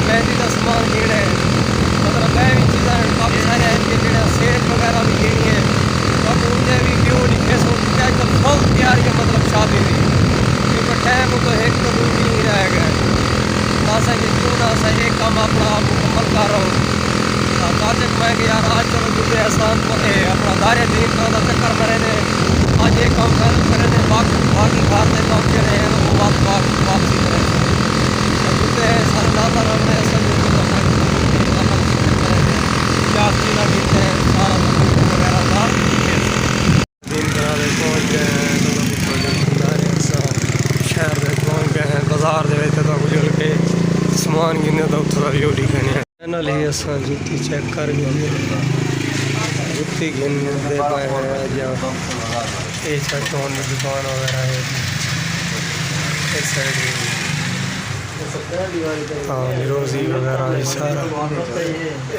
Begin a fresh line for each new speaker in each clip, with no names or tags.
मेहंदी का सामान घेना है, मतलब मैं भी चीज़ा काफ़ी सारे हैं कि जो सेब वगैरह भी घेनी है, अब उन्हें भी क्यों लिखे सो क्या जब फुल तैयारी है मतलब शादी की, क्योंकि टाइम तो एक तो दूर नहीं रह गया ऐसा कि क्यों ना ऐसा एक काम अपना मुकम्मल कर रहा हूँ चाचे को मैं कि यार आज चलो दूसरे एहसान को अपना दारे दीन का चक्कर मरे ने आज एक काम करें बाकी खाते काम जो है वो वापसी करें दूसरे सारे लाता रहने ऐसा चीज़ा गिनते हैं सारा वगैरह था दिन करा पहुँच गए हैं शहर में पहुँच गए हैं बाजार के बुजुर्ग के समान गिने तो उत्थों का व्यू दिखाने चैनल ही असा जुत्ती चेक कर जुत्ती गिन दे पाए हैं या चाचों की दुकान वगैरह है इस साइड हाँ रोज़ी वगैरह सारा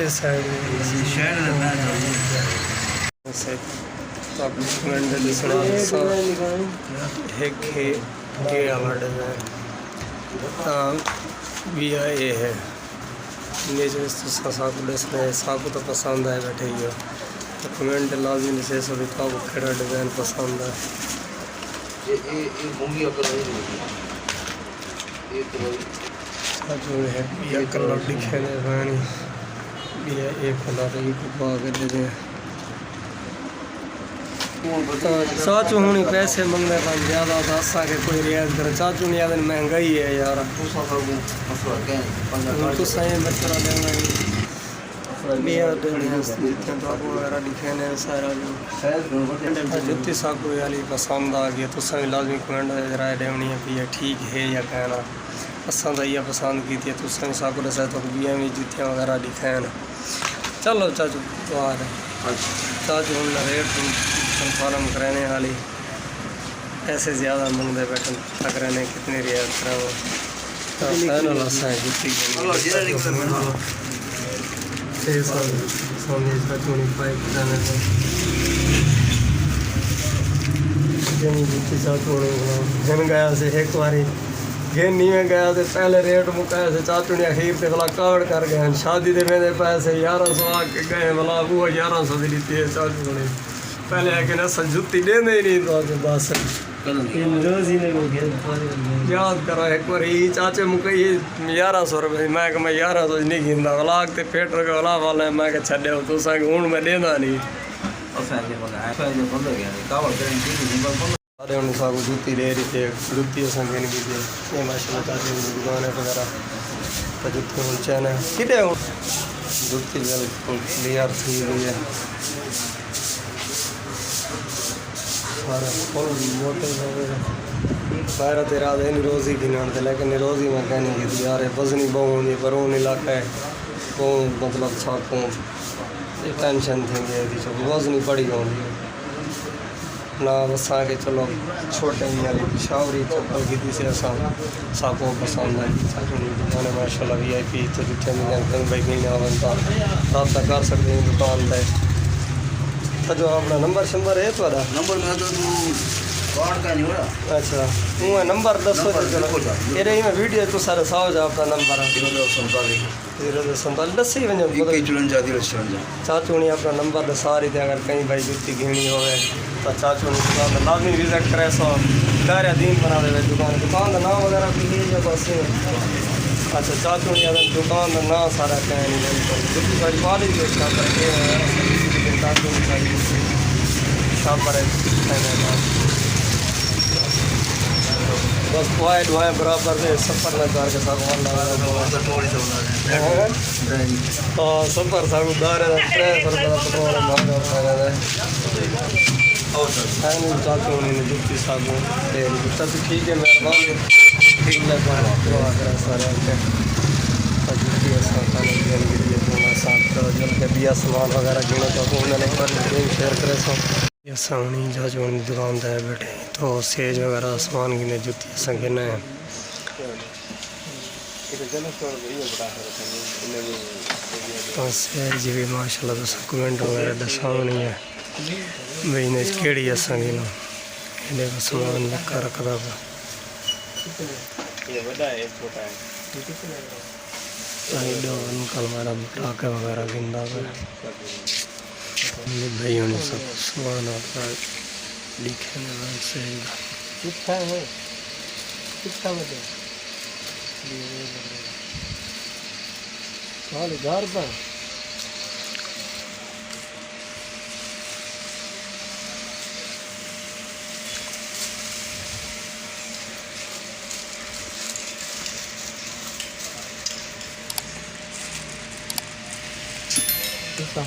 इस साइड भी आए है साकू तो पसंद आए बैठे ही हो तो कमेंट लाजमी से सभी का खेड़ा डिज़ाइन पसंद है जो है ये कलर लिखे पानी ये एक कलर पा के दे दें चाचू हूँ पैसे मंगने पर ज़्यादा असा के कोई रियायत करे चाचू ने याद महंगाई है यार तो सही बचरा देना वगैरह लिखे ने सारा जो जुत्ती साकू वाली पसंद आ गई तो सही लाजमी कमेंट राय देनी है कि ये ठीक है या कहना पसंद आई है पसंद की थी तो सही साकू दसा तो भी जुतियाँ वगैरह लिखे हैं चलो चाचू तो आ रहे चाचू हम रेट कंफर्म कराने वाली पैसे ज़्यादा मंगते बैठे तक रहने कितनी रियायत कराओ जुत्ती जन गया से एक बारी गेन नहीं में गया तो पहले रेट मुकाया से चाचू ने अखीर से भला कावड़ कर गए शादी दे मेरे पैसे 1100 आके गए भला वो 1100 की दी है चाचू ने पहले है कि ना जुत्ती देने ही नहीं तो बस याद करो एक बार ही चाचे मुके 1100 रुपये मैं 1100 नहीं गिनता वलाग तो पेट के वला वाले मैं छड़े तो हूँ मैं देना नहीं अरे उन्हें साकू जुत्ती ले रही थी जुत्ती गिन की थी ये माशाल्लाह चाचे दुकान है वगैरह तो जुत्ती हूँ चैन है कितने जुत्ती बिल्कुल क्लियर थी हुई है सारा फुल मोटे बारह तेरह दिन रोज़ी गिनाते लेकिन रोज़ी में कहने की थी यार वजनी बहु होंगी पर उन इलाका है वो मतलब छाकों टेंशन थी गई वजनी बड़ी होंगी ना बस आके चलो छोटे वाली पिशावरी चप्पल की थी से असा साको पसंद आई दुकान माशाल्लाह VIP तो जितने मिले कहीं भाई कहीं आवन तो रब्ता कर सकते हैं दुकान पर तो जो अपना नंबर शंबर है थोड़ा
नंबर में तो तू कार्ड का नहीं हो रहा
अच्छा वो नंबर 10 ये रही मैं वीडियो तो सारे साव जा अपना नंबर 047 10 ही वजह चाचू ने अपना नंबर दसा रही थी अगर कहीं भाई जुत्ती घेनी हो तो चाचू ने दुकान का लाजमी विजिट करे सो दायरा दीन बना दे दुकान का नाम वगैरह भी लीजिए बस अच्छा चाचू ने अगर दुकान का नाम सारा कह नहीं जुत्ती भाई क्वालिटी अच्छा करके शापर बस दुआएं दुआएं बराबर से सफ़र न कर के सामान तो सफ़र सागू दार चाचू ने जुत्ती सागू तब ठीक है मेहरबानी ठीक है सारे जुत्ती बिया सामान वगैरह गिने तो उन्होंने शेयर करे सो सामने चाचू की दुकान पर बैठे तो सेज वगैरह सामान गिने जुत्ती असा गिने तो सेज भी माशाल्लाह तो कमेंट वगैरह दसा नहीं है भाई ने केड़ी असा गिनो इन्हें सामान लिखा रखदा कल मेरा पटाखे वगैरह गिंदा पे भाई होने सब सामान आता है लिखे से कितना है कितना बजे साल 1000 रुपये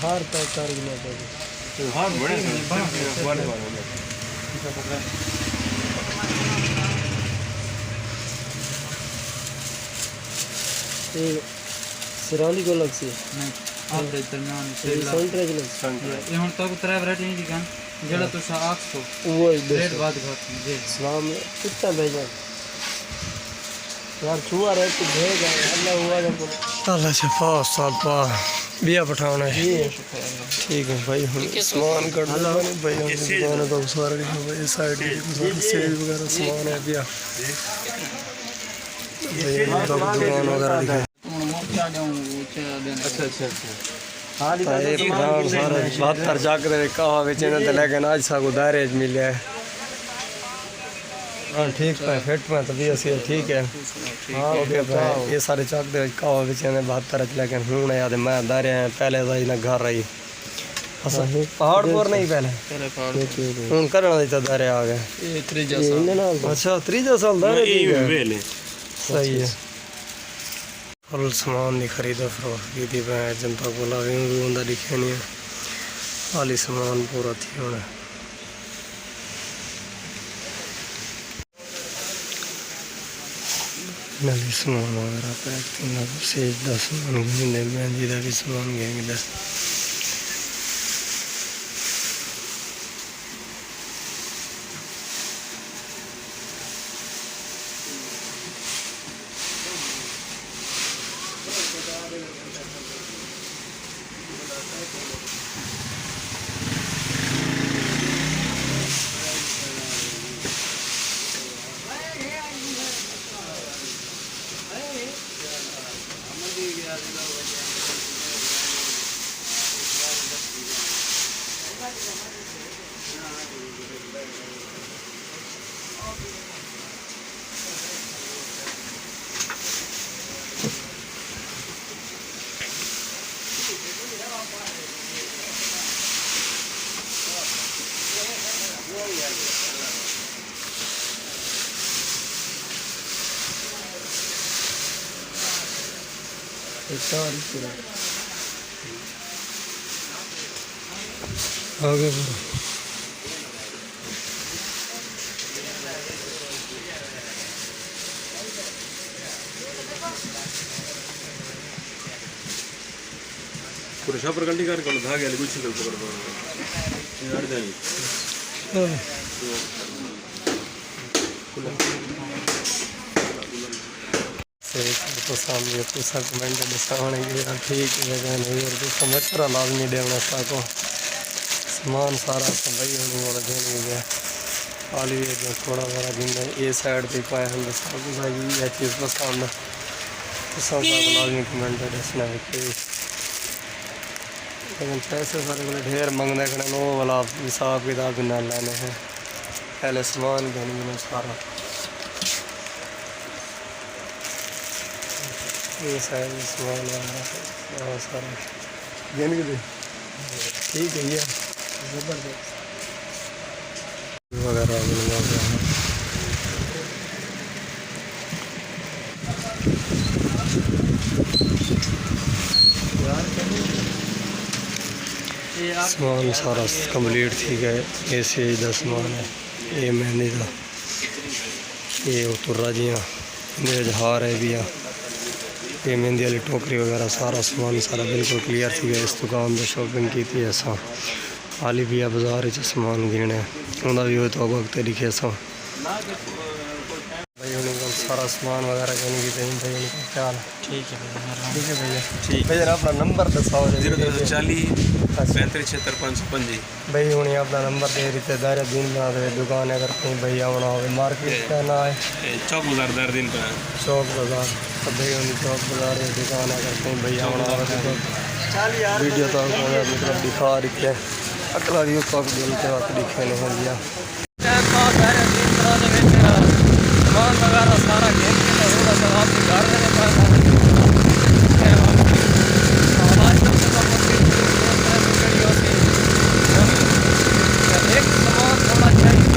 हार का 4 किलो हार बड़े सिराली को लग सी नहीं आप दरमियान सेंटर के लग ये हुन तक 3 वैरायटी नहीं दिखान जेड़ा तो 800 वो रेट बात घट जी सलाम कितना भेजा यार छुआ रे तो भेज अल्लाह हुआ जब अल्लाह से पास साल पा बिया पठाना है ठीक है भाई हम सामान करना है भाई हम दुकान तो सारा भाई साइड सेल वगैरह सामान है बिया भाई तो दुकान वगैरह दिखा अच्छा अच्छा अच्छा ये पुरान सारा 72 जाकर कहा बेचने तो लेकिन आज सा को दायरे मिले हाँ ठीक है फिट में तो भी ऐसे ठीक है हाँ ओके भाई ये सारे चाक दे कहा बेचने 72 लेकिन हूँ ना याद मैं दायरे हैं पहले तो ना घर रही पहाड़ पर नहीं पहले हूँ करना देता दायरे आ गए अच्छा 3 साल दायरे सही है फुल सामान नहीं खरीदा फरोख्त की थी मैं जनता को लागे बंदा दिखे नहीं खाली सामान पूरा थी होना नली सामान वगैरह पैक थी सेज का सामान घूमते मेहंदी का भी सामान घेंगदा आगे
पूरे शापर गल्ली कर को धागे वाली कुछ कर पकड़ ये हट जाएगी
तो सामने तो सब कमेंट दिखाने के ठीक जगह नहीं और तो समझ कर लाजमी देना साको सामान सारा भाई होने वाला देने गया खाली जो थोड़ा बड़ा दिन ये साइड पे पाए हम सब भाई ये चीज़ पसंद तो सब लाजमी कमेंट देखना है लेकिन पैसे सारे को ढेर मंगने खड़े नो वाला हिसाब किताब भी ना लेने हैं पहले सामान देने सारा ये सारे सामान वगैरह सारा देने के ठीक है ये ज़बरदस्त वगैरह सामान सारा कंप्लीट थी गए ये सेज का सामान है ये मेहंदी का ये तुर्रा जियां हार है भी ये मेहंदी वाली टोकरी वगैरह सारा सामान सारा बिल्कुल क्लियर थी गया इस दुकान पर शॉपिंग की थी ऐसा हाली भी बाजार सामान गिने उन्हें भी तो वक्त लिखे भाई सारा सामान वगैरह कहीं की कहीं भाई उनका ख्याल
ठीक है भैया,
ठीक है भैया
ठीक
भैया जरा अपना नंबर दसाओ
0340 35 76 505
भाई हूँ अपना नंबर दे रही थे दायरा दिन बना दे दुकान है अगर कहीं भाई आना हो मार्केट का ना है
चौक बाजार दर दिन पे
चौक बाजार तो भाई उन्हीं चौक बाजार की दुकान है अगर कहीं भाई आना हो तो वीडियो तो मतलब दिखा रही है अगला व्यू तो बोलते वक्त दिखे नहीं भैया सामान वगैरह सारा घेर के तो होगा जब आप घर में एक सामान थोड़ा चाहिए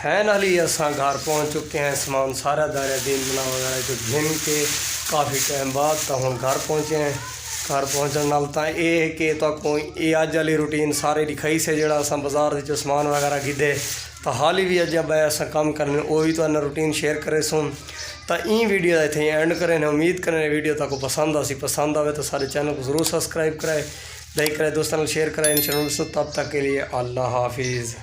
फाइनली असा घर पहुँच चुके हैं सामान सारा दायरा दीन बना वगैरह जो घिन के काफ़ी टाइम बाद तो हम घर पहुँचे हैं घर पहुँचने नाल तो ये है कि तो कोई ये अज वाली रूटीन सारे दिखाई से जो अस बाजार जो सामान वगैरह गिदे तो हाल ही भी अज अस काम करने वो भी तो रूटीन शेयर करे सुन तो ई वीडियो इतने एंड करें उम्मीद करें वीडियो तक पसंद पसंद आए तो सारे चैनल को जरूर सब्सक्राइब कराए लाइक कराए दोस्तों शेयर कराए इन तब तक के लिए अल्लाह हाफिज़।